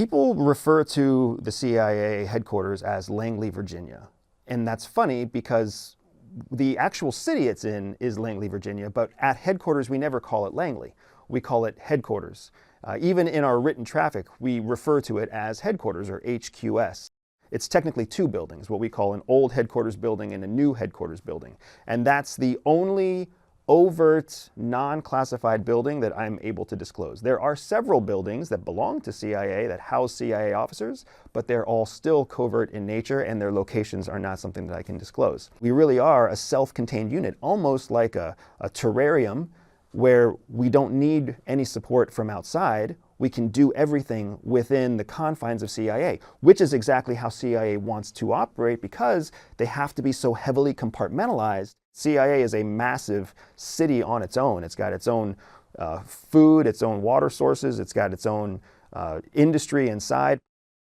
People refer to the CIA headquarters as Langley, Virginia. And that's funny because the actual city it's in is Langley, Virginia, but at headquarters we never call it Langley. We call it headquarters. Even in our written traffic, we refer to it as headquarters, or HQS. It's technically two buildings, what we call an old headquarters building and a new headquarters building. And that's the only overt, non-classified building that I'm able to disclose. There are several buildings that belong to CIA that house CIA officers, but they're all still covert in nature and their locations are not something that I can disclose. We really are a self-contained unit, almost like a terrarium where we don't need any support from outside. We can do everything within the confines of CIA, which is exactly how CIA wants to operate because they have to be so heavily compartmentalized. CIA is a massive city on its own. It's got its own food, its own water sources, it's got its own industry inside.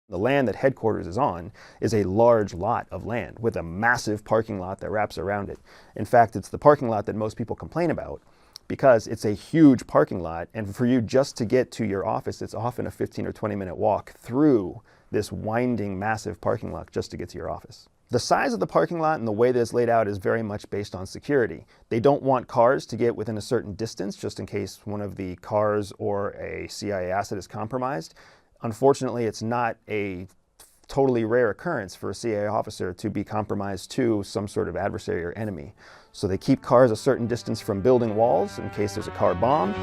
The land that headquarters is on is a large lot of land with a massive parking lot that wraps around it. In fact, it's the parking lot that most people complain about because it's a huge parking lot, and for you just to get to your office, it's often a 15 or 20-minute walk through this winding, massive parking lot just to get to your office. The size of the parking lot and the way that it's laid out is very much based on security. They don't want cars to get within a certain distance just in case one of the cars or a CIA asset is compromised. Unfortunately, it's not a totally rare occurrence for a CIA officer to be compromised to some sort of adversary or enemy. So they keep cars a certain distance from building walls in case there's a car bomb.